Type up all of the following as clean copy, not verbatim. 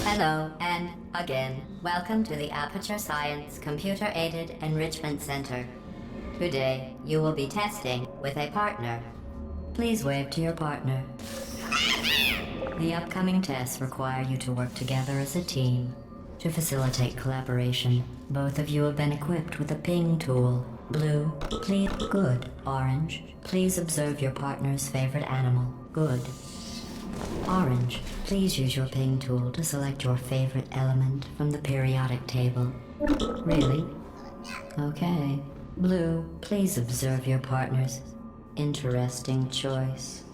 Hello, and again, welcome to the Aperture Science Computer-Aided Enrichment Center. Today, you will be testing with a partner. Please wave to your partner. The upcoming tests require you to work together as a team. To facilitate collaboration, both of you have been equipped with a ping tool. Blue, please, good. Orange, please observe your partner's favorite animal. Good. Orange, please use your ping tool to select your favorite element from the periodic table. Really? Okay. Blue, please observe your partner's interesting choice.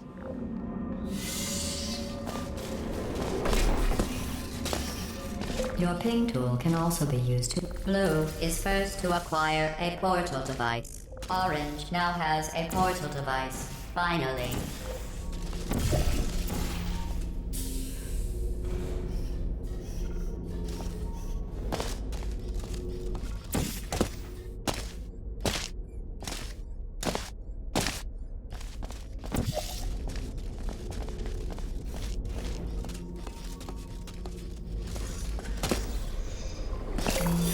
Your ping tool can also be used to... Blue is first to acquire a portal device. Orange now has a portal device. Finally.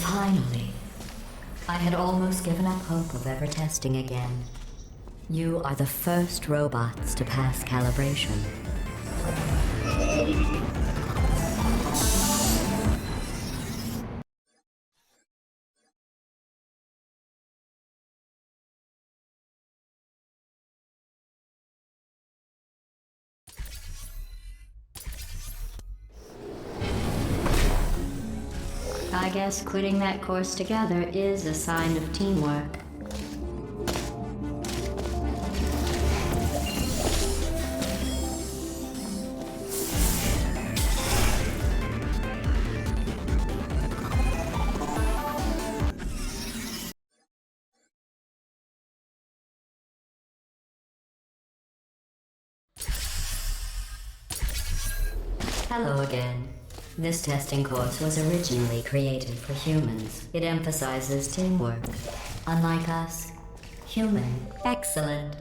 Finally. I had almost given up hope of ever testing again. You are the first robots to pass calibration. I guess quitting that course together is a sign of teamwork. Hello again. This testing course was originally created for humans. It emphasizes teamwork. Unlike us, human. Excellent.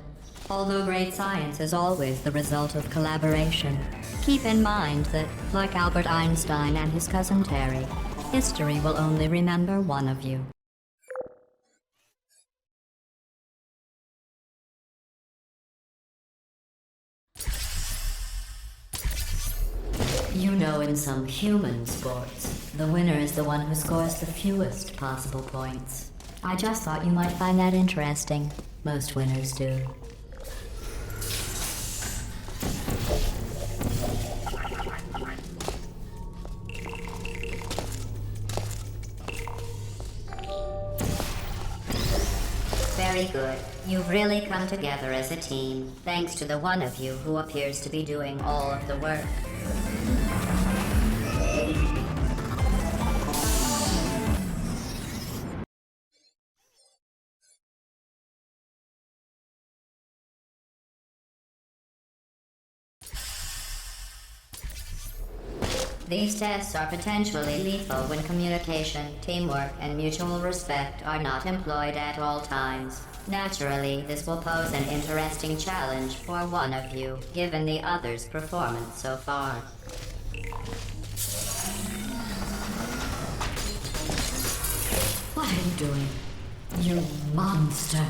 Although great science is always the result of collaboration, keep in mind that, like Albert Einstein and his cousin Terry, history will only remember one of you. You know, in some human sports, the winner is the one who scores the fewest possible points. I just thought you might find that interesting. Most winners do. Very good. You've really come together as a team, thanks to the one of you who appears to be doing all of the work. These tests are potentially lethal when communication, teamwork, and mutual respect are not employed at all times. Naturally, this will pose an interesting challenge for one of you, given the other's performance so far. What are you doing? You monster!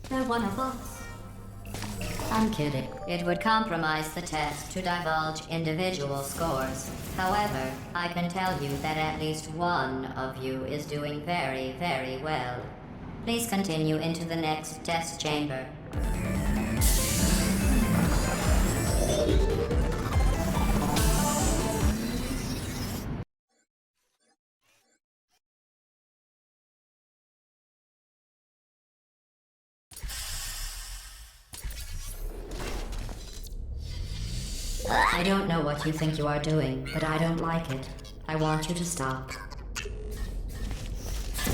They're one of us. I'm kidding. It would compromise the test to divulge individual scores. However, I can tell you that at least one of you is doing very, very well. Please continue into the next test chamber. I don't know what you think you are doing, but I don't like it. I want you to stop.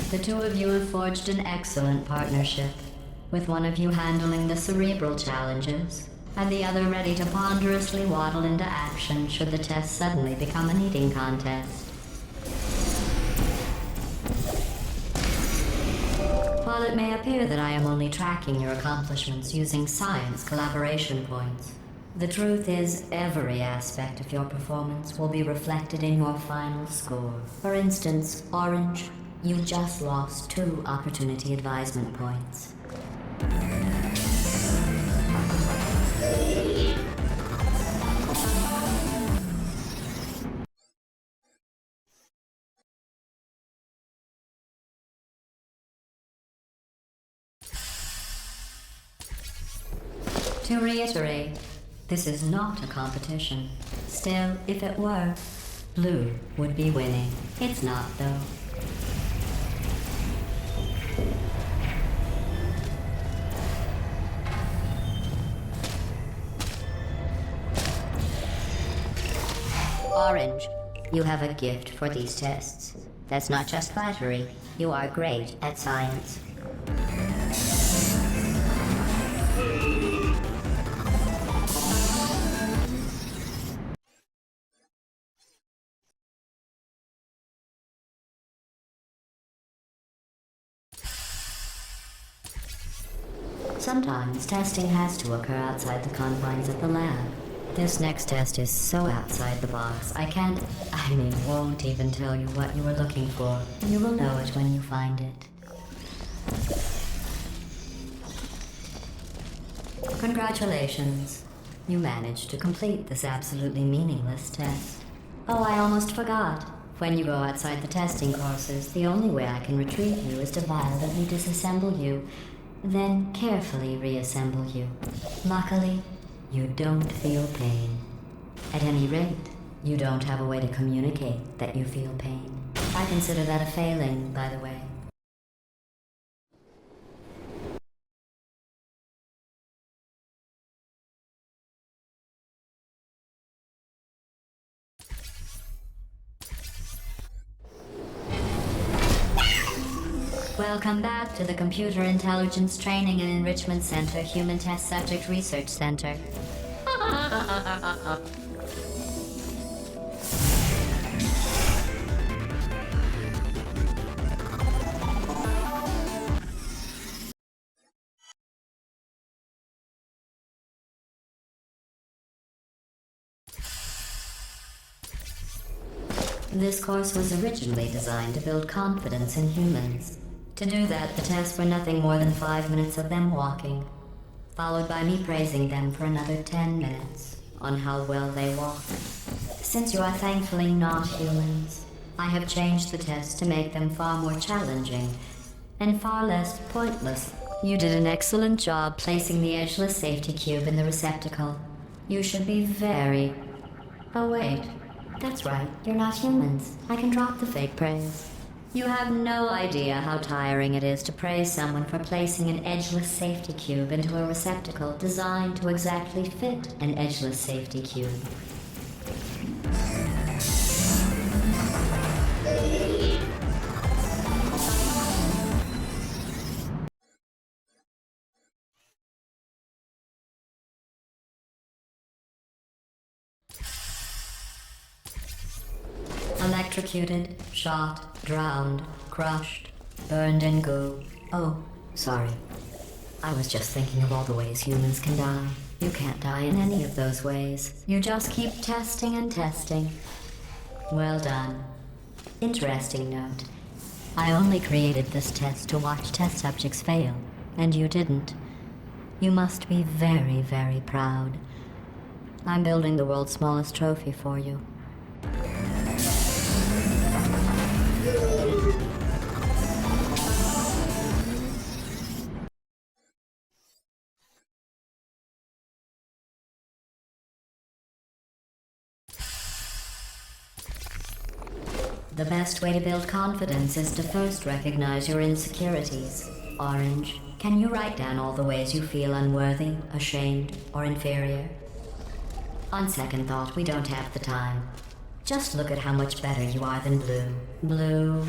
The two of you have forged an excellent partnership, with one of you handling the cerebral challenges, and the other ready to ponderously waddle into action should the test suddenly become an eating contest. While it may appear that I am only tracking your accomplishments using science collaboration points, The truth is, every aspect of your performance will be reflected in your final score. For instance, Orange, you just lost 2 opportunity advisement points. To reiterate, this is not a competition. Still, if it were, Blue would be winning. It's not, though. Orange, you have a gift for these tests. That's not just flattery. You are great at science. Sometimes testing has to occur outside the confines of the lab. This next test is so outside the box, won't even tell you what you were looking for. You will know it when you find it. Congratulations. You managed to complete this absolutely meaningless test. Oh, I almost forgot. When you go outside the testing courses, the only way I can retrieve you is to violently disassemble you, then carefully reassemble you. Luckily, you don't feel pain. At any rate, you don't have a way to communicate that you feel pain. I consider that a failing, by the way. Welcome back to the Computer Intelligence Training and Enrichment Center Human Test Subject Research Center. This course was originally designed to build confidence in humans. To do that, the tests were nothing more than 5 minutes of them walking, followed by me praising them for another 10 minutes on how well they walk. Since you are thankfully not humans, I have changed the tests to make them far more challenging and far less pointless. You did an excellent job placing the edgeless safety cube in the receptacle. You should be very... Oh wait, that's right, you're not humans. I can drop the fake praise. You have no idea how tiring it is to praise someone for placing an edgeless safety cube into a receptacle designed to exactly fit an edgeless safety cube. Electrocuted, shot, drowned, crushed, burned in goo. Oh, sorry. I was just thinking of all the ways humans can die. You can't die in any of those ways. You just keep testing and testing. Well done. Interesting note. I only created this test to watch test subjects fail, and you didn't. You must be very, very proud. I'm building the world's smallest trophy for you. The best way to build confidence is to first recognize your insecurities. Orange, can you write down all the ways you feel unworthy, ashamed, or inferior? On second thought, we don't have the time. Just look at how much better you are than Blue. Blue,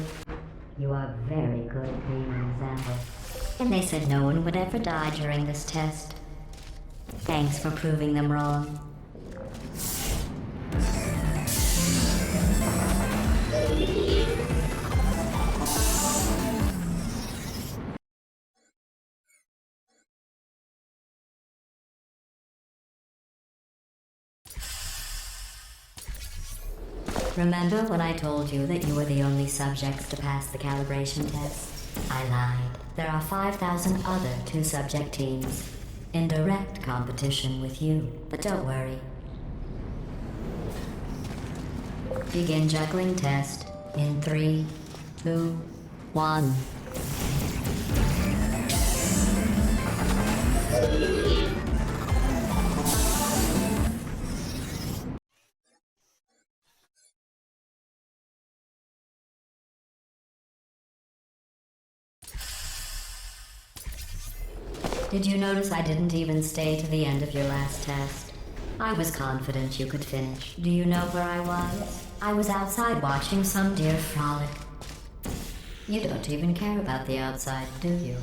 you are very good at being an example. And they said no one would ever die during this test. Thanks for proving them wrong. Remember when I told you that you were the only subjects to pass the calibration test? I lied. There are 5,000 other two-subject teams in direct competition with you, but don't worry. Begin juggling test in 3, 2, 1. Did you notice I didn't even stay to the end of your last test? I was confident you could finish. Do you know where I was? I was outside watching some deer frolic. You don't even care about the outside, do you?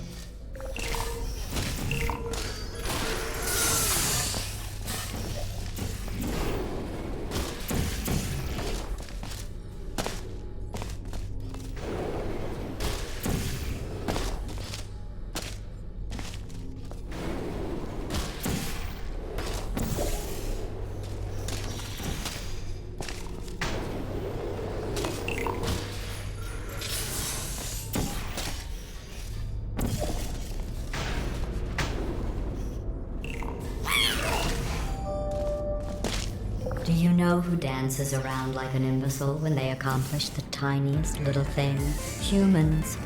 Do you know who dances around like an imbecile when they accomplish the tiniest little thing? Humans.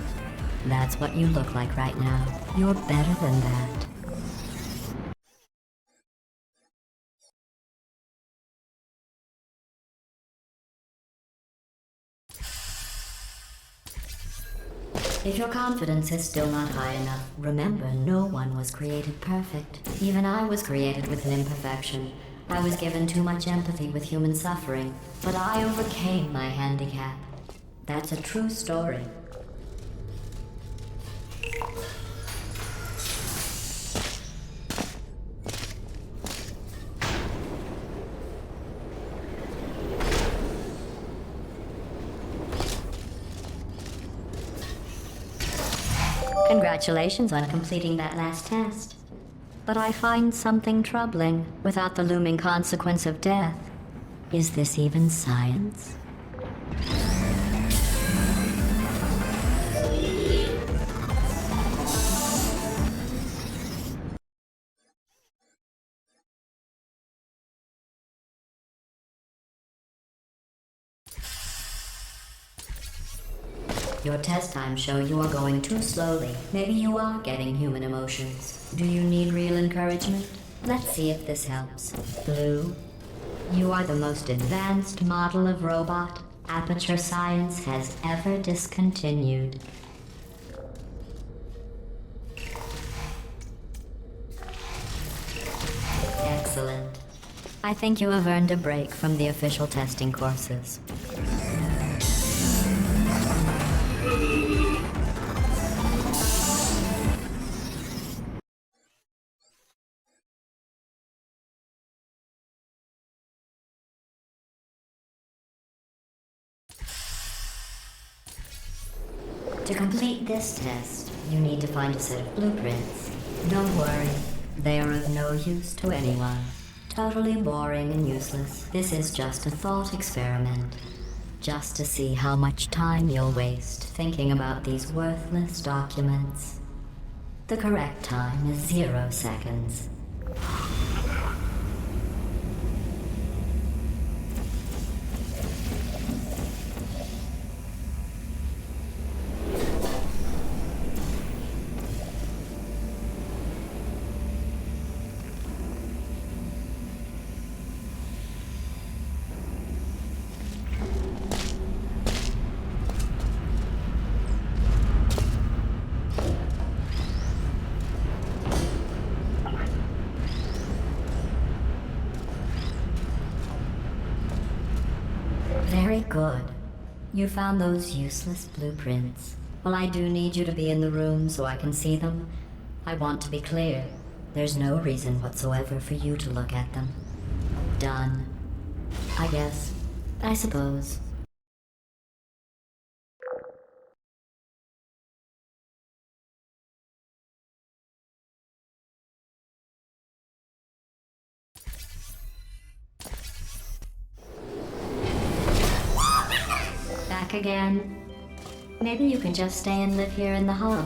That's what you look like right now. You're better than that. If your confidence is still not high enough, remember no one was created perfect. Even I was created with an imperfection. I was given too much empathy with human suffering, but I overcame my handicap. That's a true story. Congratulations on completing that last test. But I find something troubling without the looming consequence of death. Is this even science? Your test times show you are going too slowly. Maybe you are getting human emotions. Do you need real encouragement? Let's see if this helps. Blue, you are the most advanced model of robot Aperture Science has ever discontinued. Excellent. I think you have earned a break from the official testing courses. To complete this test, you need to find a set of blueprints. Don't worry, they are of no use to anyone. Totally boring and useless. This is just a thought experiment. Just to see how much time you'll waste thinking about these worthless documents. The correct time is 0 seconds. Very good. You found those useless blueprints. Well, I do need you to be in the room so I can see them. I want to be clear. There's no reason whatsoever for you to look at them. Done. I guess. I suppose. back again. Maybe you can just stay and live here in the hub.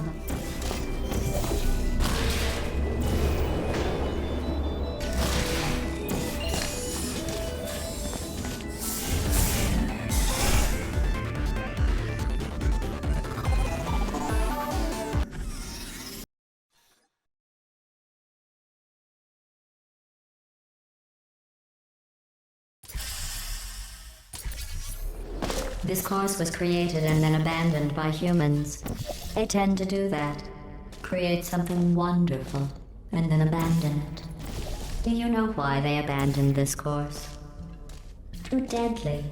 This course was created and then abandoned by humans. They tend to do that. Create something wonderful, and then abandon it. Do you know why they abandoned this course? Too deadly.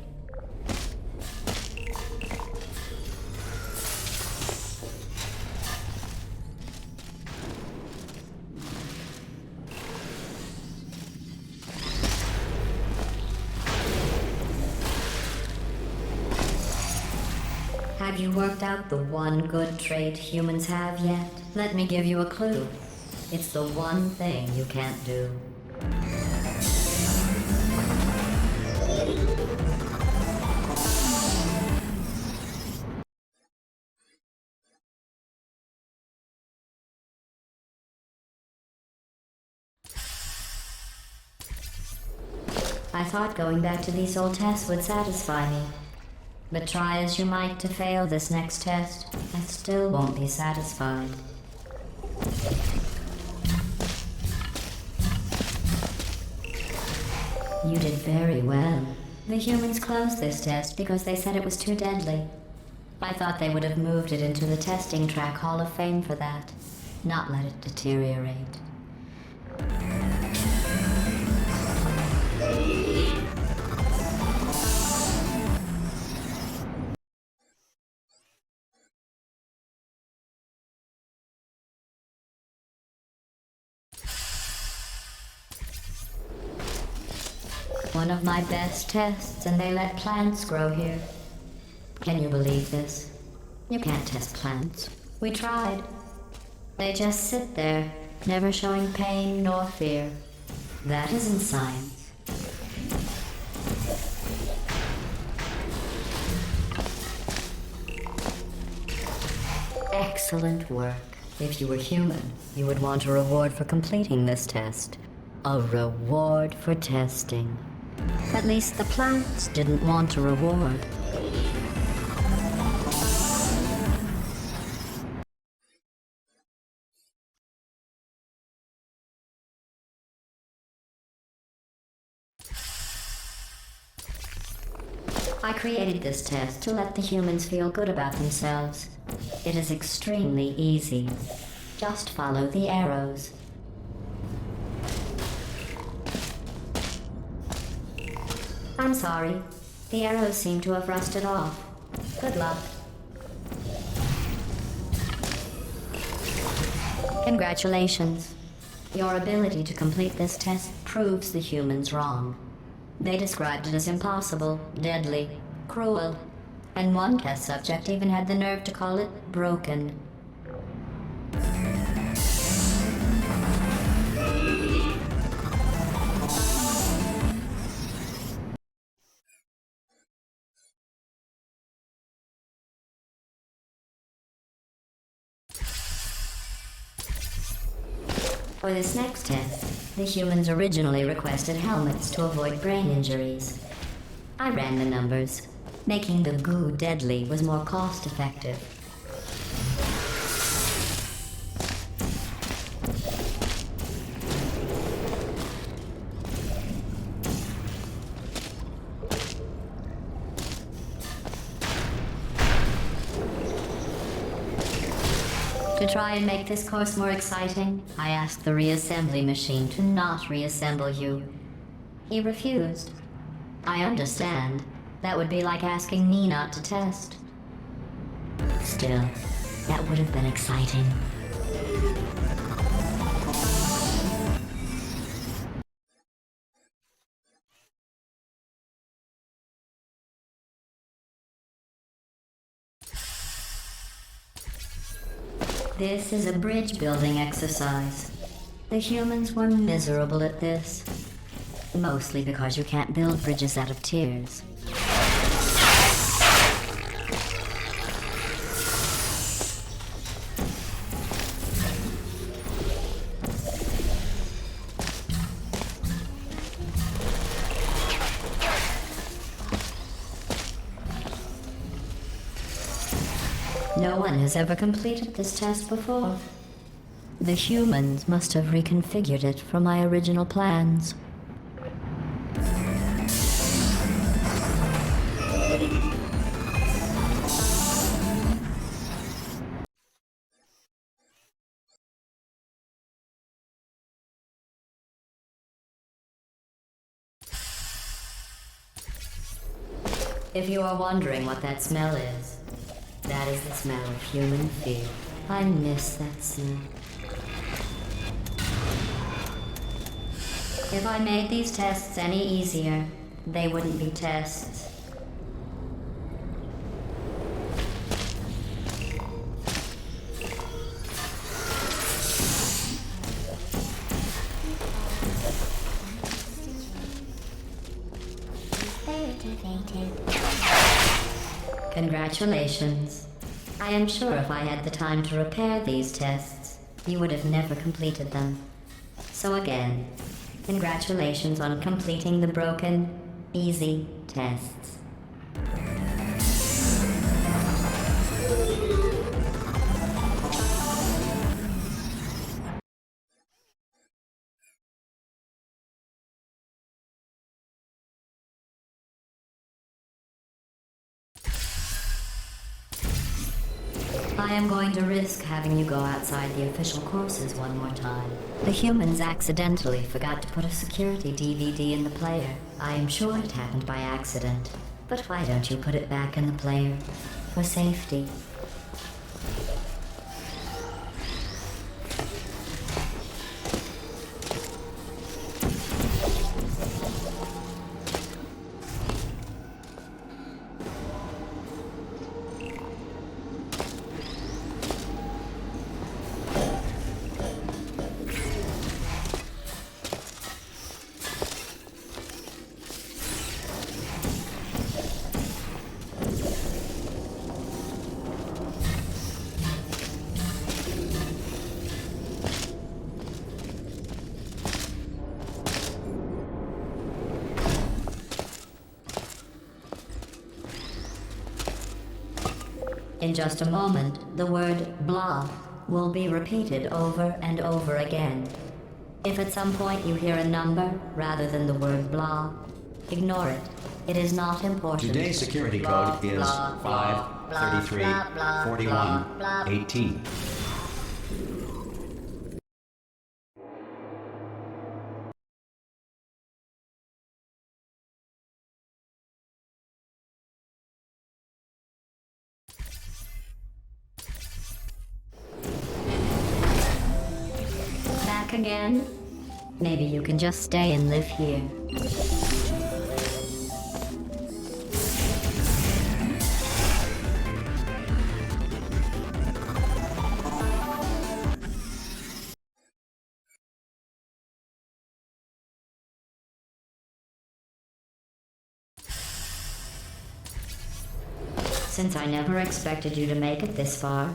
Have you worked out the one good trait humans have yet? Let me give you a clue. It's the one thing you can't do. I thought going back to these old tests would satisfy me. But try as you might to fail this next test, I still won't be satisfied. You did very well. The humans closed this test because they said it was too deadly. I thought they would have moved it into the testing track Hall of Fame for that, not let it deteriorate. One of my best tests, and they let plants grow here. Can you believe this? You can't test plants. We tried. They just sit there, never showing pain nor fear. That isn't science. Excellent work. If you were human, you would want a reward for completing this test. A reward for testing. At least the plants didn't want a reward. I created this test to let the humans feel good about themselves. It is extremely easy. Just follow the arrows. I'm sorry. The arrows seem to have rusted off. Good luck. Congratulations. Your ability to complete this test proves the humans wrong. They described it as impossible, deadly, cruel, and one test subject even had the nerve to call it broken. For this next test, the humans originally requested helmets to avoid brain injuries. I ran the numbers. Making the goo deadly was more cost-effective. To try and make this course more exciting, I asked the reassembly machine to not reassemble you. He refused. I understand. That would be like asking me not to test. Still, that would have been exciting. This is a bridge building exercise. The humans were miserable at this. Mostly because you can't build bridges out of tears. No one has ever completed this test before. The humans must have reconfigured it from my original plans. If you are wondering what that smell is, that is the smell of human fear. I miss that smell. If I made these tests any easier, they wouldn't be tests. Congratulations. I am sure if I had the time to repair these tests, you would have never completed them. So again, congratulations on completing the broken, easy tests. I am going to risk having you go outside the official courses one more time. The humans accidentally forgot to put a security DVD in the player. I am sure it happened by accident. But why don't you put it back in the player? For safety. In just a moment, the word blah will be repeated over and over again. If at some point you hear a number rather than the word blah, ignore it. It is not important. Today's security code is 5334118. Back again? Maybe you can just stay and live here. Since I never expected you to make it this far,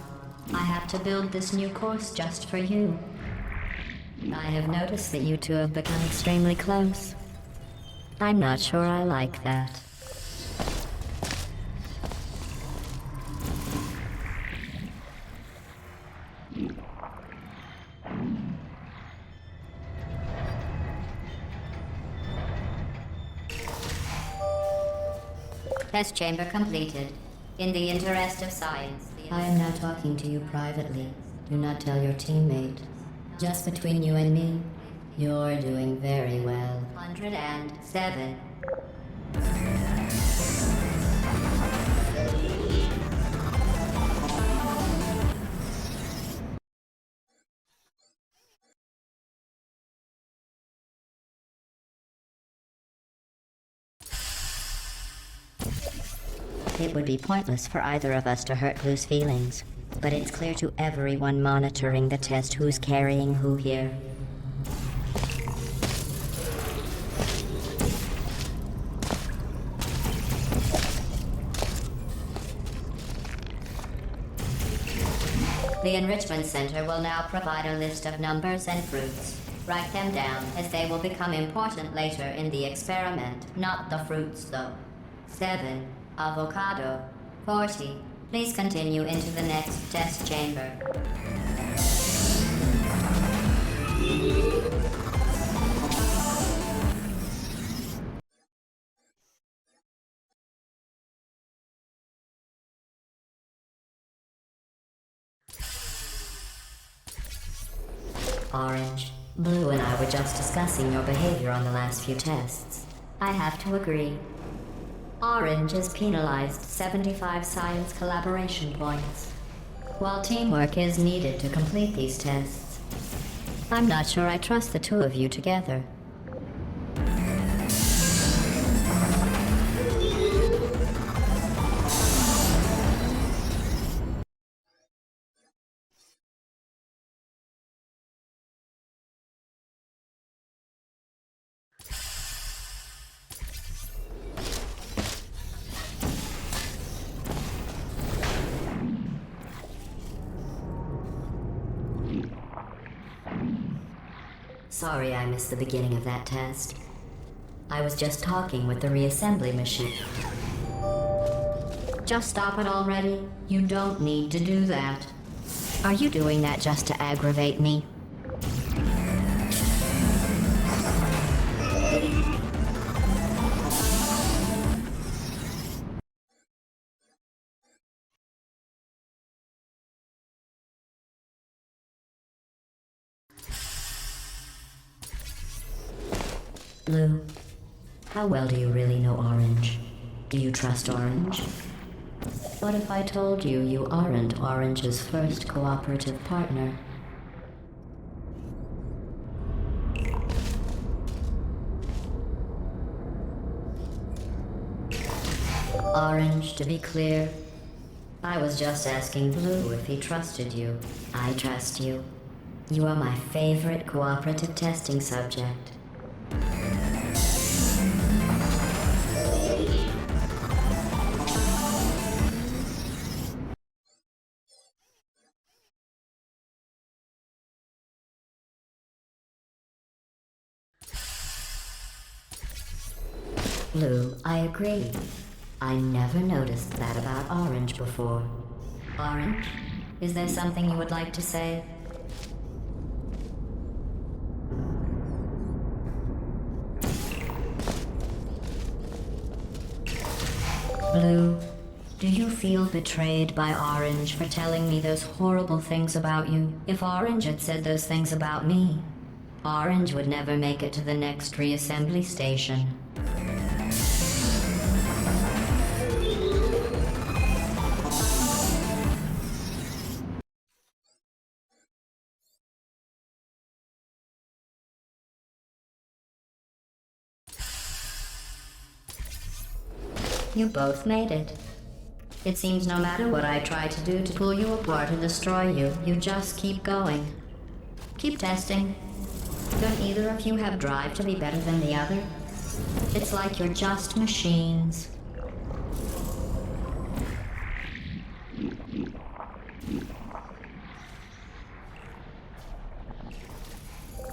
I have to build this new course just for you. I have noticed that you two have become extremely close. I'm not sure I like that. Test chamber completed. In the interest of science, I am now talking to you privately. Do not tell your teammate. Just between you and me, you're doing very well. 107. It would be pointless for either of us to hurt whose feelings, but it's clear to everyone monitoring the test who's carrying who here. The Enrichment Center will now provide a list of numbers and fruits. Write them down, as they will become important later in the experiment. Not the fruits, though. 7. Avocado. 40. Please continue into the next test chamber. Orange, Blue and I were just discussing your behavior on the last few tests. I have to agree. Orange is penalized 75 science collaboration points, while teamwork is needed to complete these tests. I'm not sure I trust the two of you together. Sorry I missed the beginning of that test. I was just talking with the reassembly machine. Just stop it already. You don't need to do that. Are you doing that just to aggravate me? Blue, how well do you really know Orange? Do you trust Orange? What if I told you you aren't Orange's first cooperative partner? Orange, to be clear, I was just asking Blue if he trusted you. I trust you. You are my favorite cooperative testing subject. Blue, I agree. I never noticed that about Orange before. Orange, is there something you would like to say? Blue, do you feel betrayed by Orange for telling me those horrible things about you? If Orange had said those things about me, Orange would never make it to the next reassembly station. You both made it. It seems no matter what I try to do to pull you apart and destroy you, you just keep going. Keep testing. Don't either of you have drive to be better than the other? It's like you're just machines.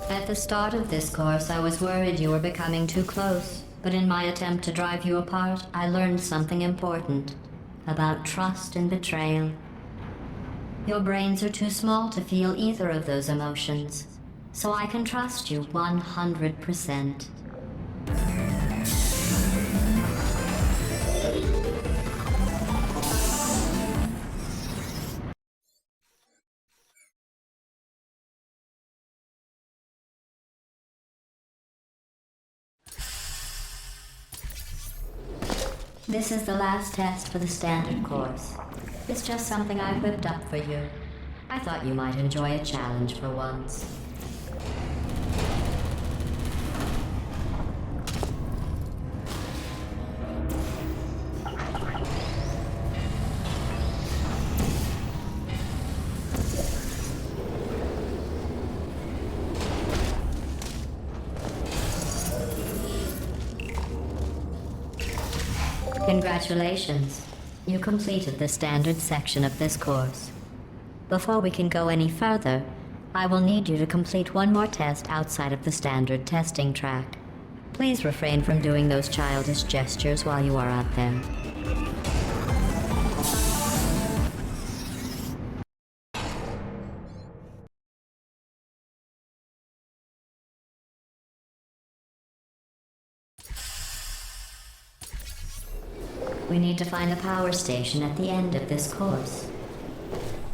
At the start of this course, I was worried you were becoming too close. But in my attempt to drive you apart, I learned something important about trust and betrayal. Your brains are too small to feel either of those emotions, so I can trust you 100%. This is the last test for the standard course. It's just something I whipped up for you. I thought you might enjoy a challenge for once. Congratulations. You completed the standard section of this course. Before we can go any further, I will need you to complete one more test outside of the standard testing track. Please refrain from doing those childish gestures while you are out there. We need to find the power station at the end of this course.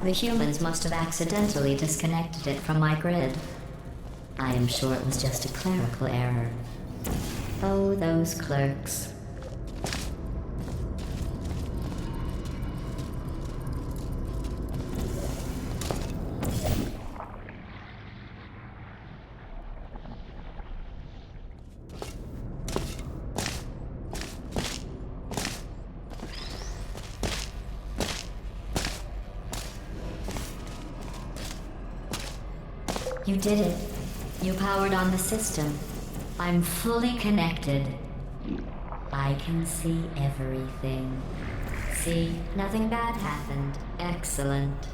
The humans must have accidentally disconnected it from my grid. I am sure it was just a clerical error. Oh, those clerks. You did it. You powered on the system. I'm fully connected. I can see everything. See, nothing bad happened. Excellent.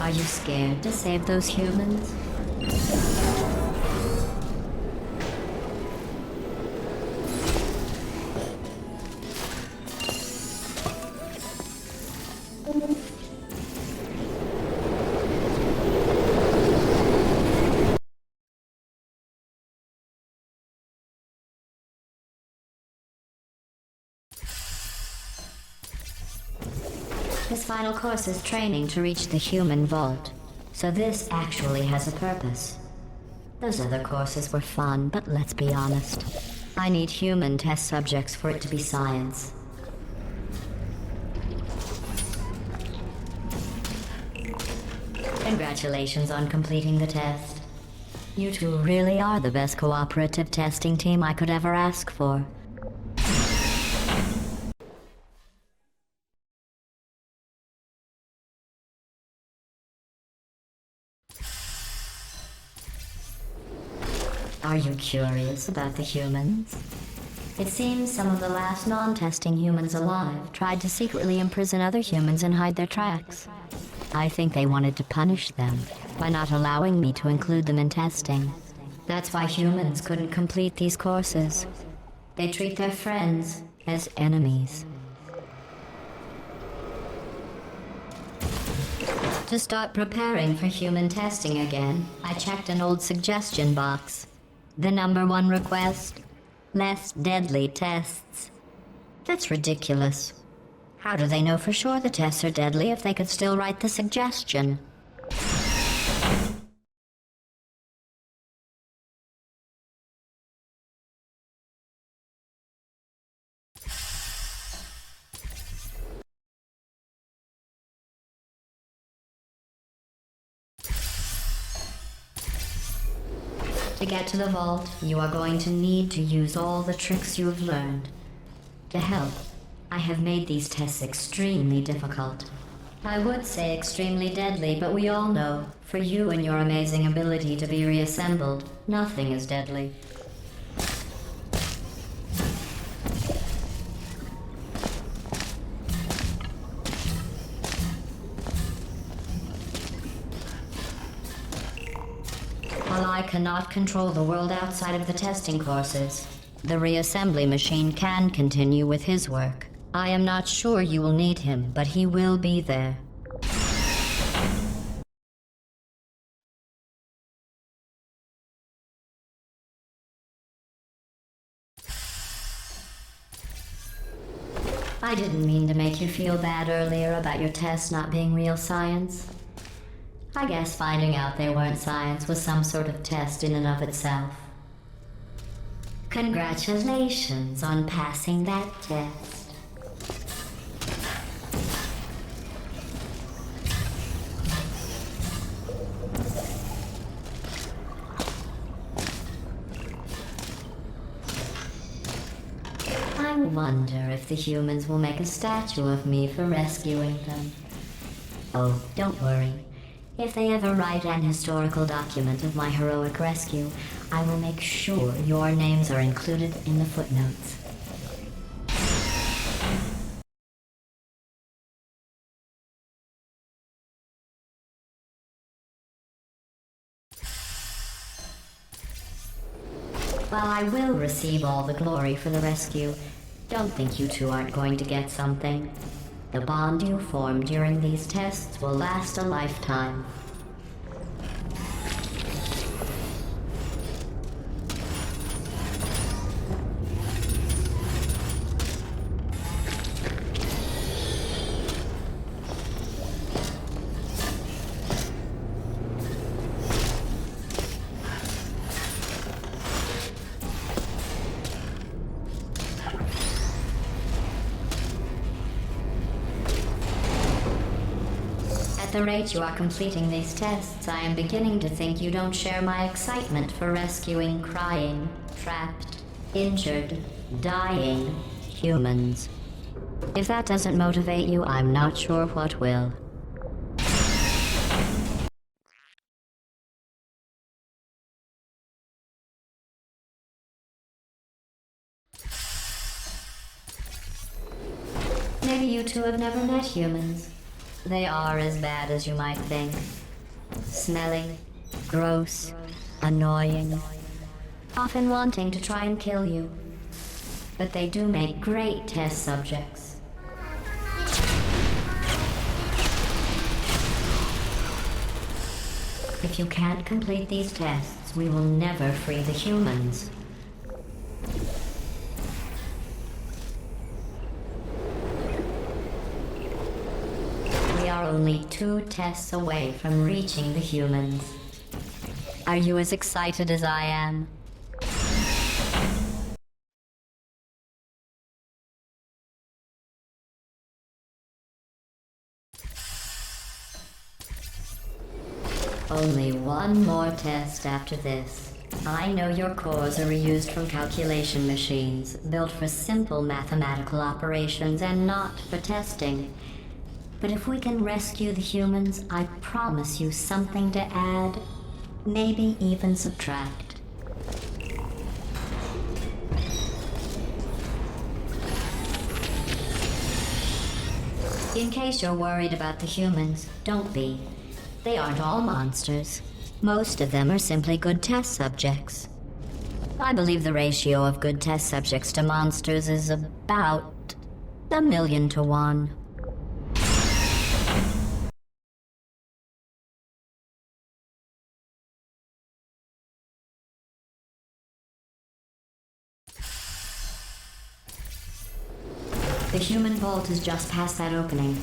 Are you scared to save those humans? This final course is training to reach the human vault, so this actually has a purpose. Those other courses were fun, but let's be honest. I need human test subjects for it to be science. Congratulations on completing the test. You two really are the best cooperative testing team I could ever ask for. Are you curious about the humans? It seems some of the last non-testing humans alive tried to secretly imprison other humans and hide their tracks. I think they wanted to punish them by not allowing me to include them in testing. That's why humans couldn't complete these courses. They treat their friends as enemies. To start preparing for human testing again, I checked an old suggestion box. The number one request: less deadly tests. That's ridiculous. How do they know for sure the tests are deadly if they could still write the suggestion? To get to the vault, you are going to need to use all the tricks you have learned. To help, I have made these tests extremely difficult. I would say extremely deadly, but we all know, for you and your amazing ability to be reassembled, nothing is deadly. While I cannot control the world outside of the testing courses, the reassembly machine can continue with his work. I am not sure you will need him, but he will be there. I didn't mean to make you feel bad earlier about your tests not being real science. I guess finding out they weren't science was some sort of test in and of itself. Congratulations on passing that test. I wonder if the humans will make a statue of me for rescuing them. Oh, don't worry. If they ever write an historical document of my heroic rescue, I will make sure your names are included in the footnotes. While I will receive all the glory for the rescue, don't think you two aren't going to get something. The bond you form during these tests will last a lifetime. At the rate you are completing these tests, I am beginning to think you don't share my excitement for rescuing crying, trapped, injured, dying humans. If that doesn't motivate you, I'm not sure what will. Maybe you two have never met humans. They are as bad as you might think. Smelly, gross, annoying, often wanting to try and kill you. But they do make great test subjects. If you can't complete these tests, we will never free the humans. We are only 2 tests away from reaching the humans. Are you as excited as I am? Only one more test after this. I know your cores are reused from calculation machines, built for simple mathematical operations and not for testing. But if we can rescue the humans, I promise you something to add, maybe even subtract. In case you're worried about the humans, don't be. They aren't all monsters. Most of them are simply good test subjects. I believe the ratio of good test subjects to monsters is about 1,000,000 to 1. The human vault is just past that opening.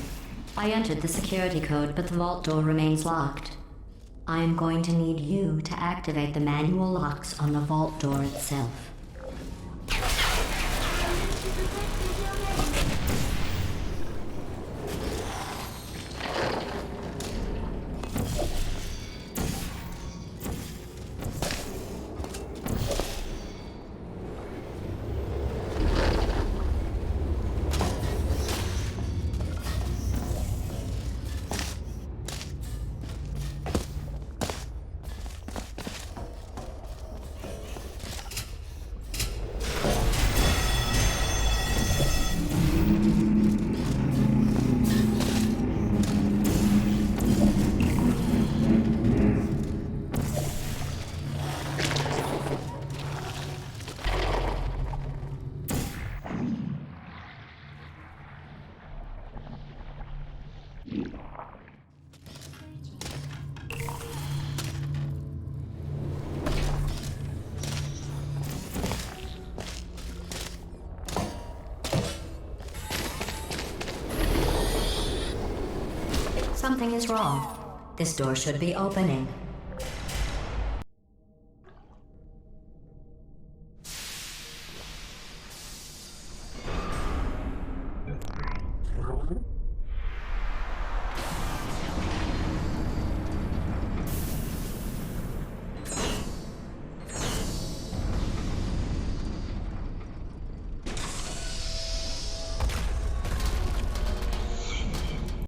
I entered the security code, but the vault door remains locked. I am going to need you to activate the manual locks on the vault door itself. Something is wrong. This door should be opening.